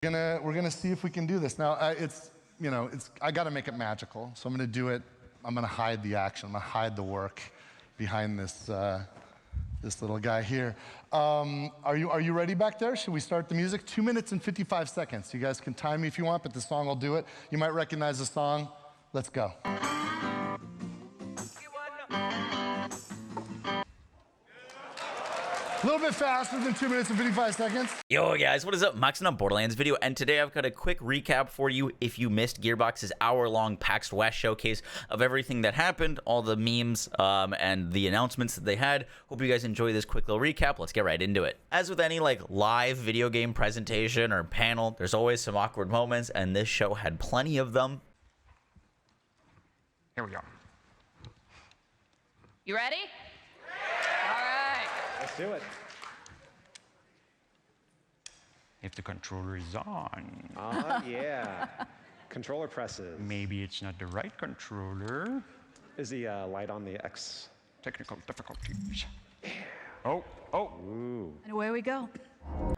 We're gonna see if we can do this. Now, I gotta make it magical, so I'm gonna do it. I'm gonna hide the action. I'm gonna hide the work behind this this little guy here. Are you ready back there? Should we start the music? 2 minutes and 55 seconds. You guys can time me if you want, but the song will do it. You might recognize the song. Let's go. A little bit faster than 2 minutes and 55 seconds. Yo guys, what is up? Maxing on Borderlands video, and today I've got a quick recap for you if you missed Gearbox's hour-long PAX West showcase of everything that happened, all the memes and the announcements that they had. Hope you guys enjoy this quick little recap. Let's get right into it. As with any live video game presentation or panel, there's always some awkward moments, and this show had plenty of them. Here we go. You ready? All right. Let's do it. If the controller is on. Yeah. Controller presses. Maybe it's not the right controller. Is the light on the X? Technical difficulties. Oh. Ooh. And away we go.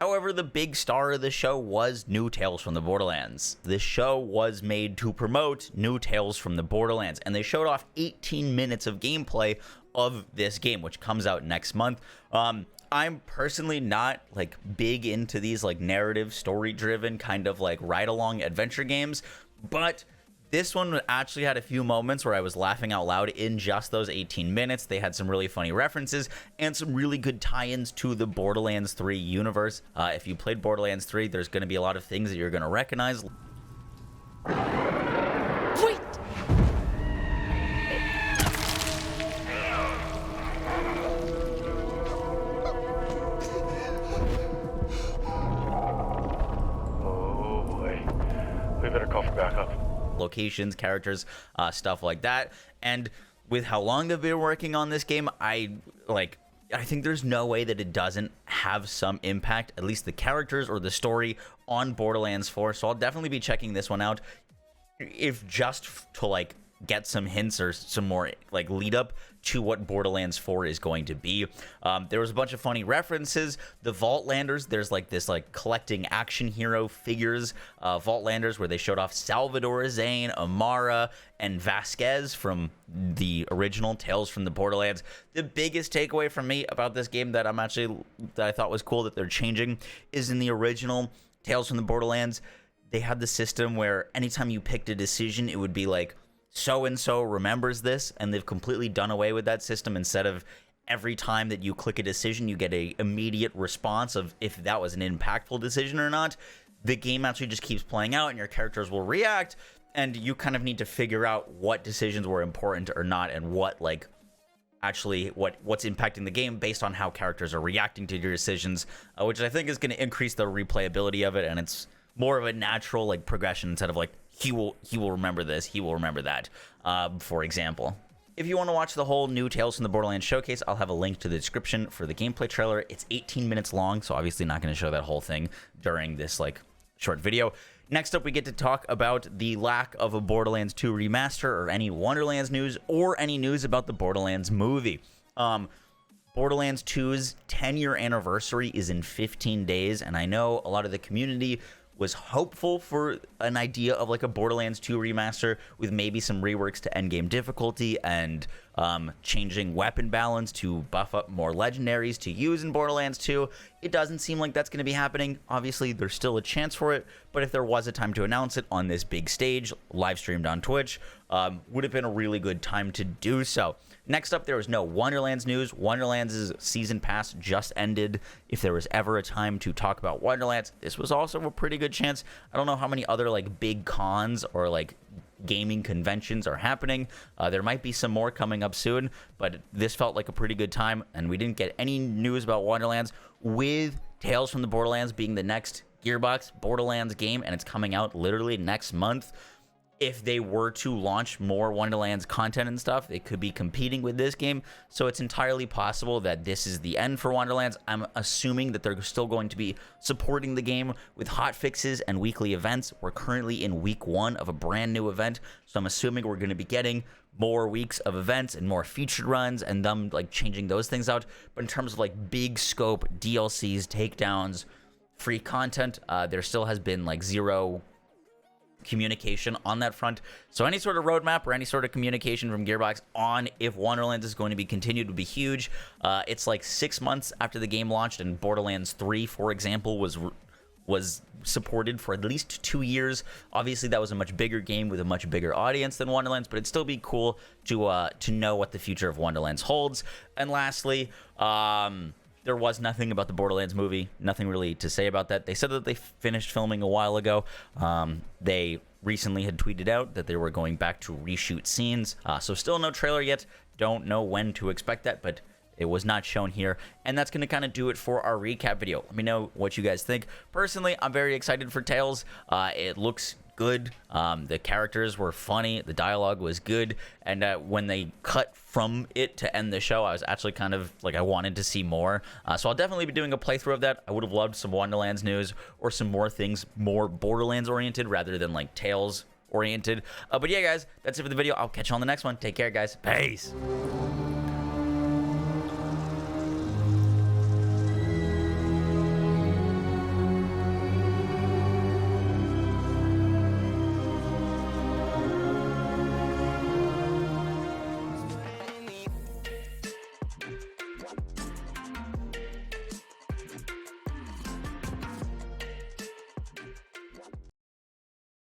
However, the big star of the show was new Tales from the Borderlands. This show was made to promote new Tales from the Borderlands, and they showed off 18 minutes of gameplay of this game, which comes out next month. I'm personally not big into these narrative, story-driven kind of ride-along adventure games, but this one actually had a few moments where I was laughing out loud in just those 18 minutes. They had some really funny references and some really good tie-ins to the Borderlands 3 universe. If you played Borderlands 3, there's going to be a lot of things that you're going to recognize. Wait! Oh boy. We better call for backup. Locations, characters, stuff like that. And with how long they've been working on this game, I think there's no way that it doesn't have some impact, at least the characters or the story, on Borderlands 4. So I'll definitely be checking this one out, if just to get some hints or some more lead up to what Borderlands 4 is going to be. There was a bunch of funny references. The Vaultlanders, there's this collecting action hero figures, Vaultlanders, where they showed off Salvador, Zane, Amara, and Vasquez from the original Tales from the Borderlands. The biggest takeaway from me about this game that I thought was cool that they're changing is in the original Tales from the Borderlands, they had the system where anytime you picked a decision, it would be so-and-so remembers this, and they've completely done away with that system. Instead of every time that you click a decision, you get a immediate response of if that was an impactful decision or not. The game actually just keeps playing out, and your characters will react, and you kind of need to figure out what decisions were important or not, and what what's impacting the game based on how characters are reacting to your decisions, which I think is going to increase the replayability of it, and it's more of a natural progression instead of he will remember this, he will remember that, for example. If you want to watch the whole new Tales from the Borderlands showcase, I'll have a link to the description for the gameplay trailer. It's 18 minutes long, so obviously not going to show that whole thing during this short video. Next up, we get to talk about the lack of a Borderlands 2 remaster, or any Wonderlands news, or any news about the Borderlands movie. Borderlands 2's 10-year anniversary is in 15 days, and I know a lot of the community was hopeful for an idea of a Borderlands 2 remaster with maybe some reworks to endgame difficulty and changing weapon balance to buff up more legendaries to use in Borderlands 2. It doesn't seem like that's going to be happening. Obviously, there's still a chance for it, but if there was a time to announce it on this big stage, live streamed on Twitch, would have been a really good time to do so. Next up, there was no Wonderlands news. Wonderlands' season pass just ended. If there was ever a time to talk about Wonderlands, this was also a pretty good chance. I don't know how many other big cons or gaming conventions are happening. There might be some more coming up soon, but this felt like a pretty good time, and we didn't get any news about Wonderlands, with Tales from the Borderlands being the next Gearbox Borderlands game, and it's coming out literally next month. If they were to launch more Wonderlands content and stuff, they could be competing with this game. So it's entirely possible that this is the end for Wonderlands. I'm assuming that they're still going to be supporting the game with hotfixes and weekly events. We're currently in week 1 of a brand new event, so I'm assuming we're going to be getting more weeks of events and more featured runs and them changing those things out. But in terms of big scope DLCs, takedowns, free content. There still has been like zero communication on that front. So any sort of roadmap or any sort of communication from Gearbox on if Wonderlands is going to be continued would be huge. It's like 6 months after the game launched, and Borderlands 3, for example, was supported for at least 2 years. Obviously, that was a much bigger game with a much bigger audience than Wonderlands, but it'd still be cool to know what the future of Wonderlands holds. And lastly, there was nothing about the Borderlands movie, nothing really to say about that. They said that they finished filming a while ago. They recently had tweeted out that they were going back to reshoot scenes. So still no trailer yet. Don't know when to expect that, but it was not shown here. And that's going to kind of do it for our recap video. Let me know what you guys think. Personally, I'm very excited for Tales. It looks good. The characters were funny. The dialogue was good. And when they cut from it to end the show, I was actually kind of like, I wanted to see more. So I'll definitely be doing a playthrough of that. I would have loved some Wonderlands news or some more things more Borderlands oriented rather than like Tales oriented. But yeah, guys, that's it for the video. I'll catch you on the next one. Take care, guys. Peace.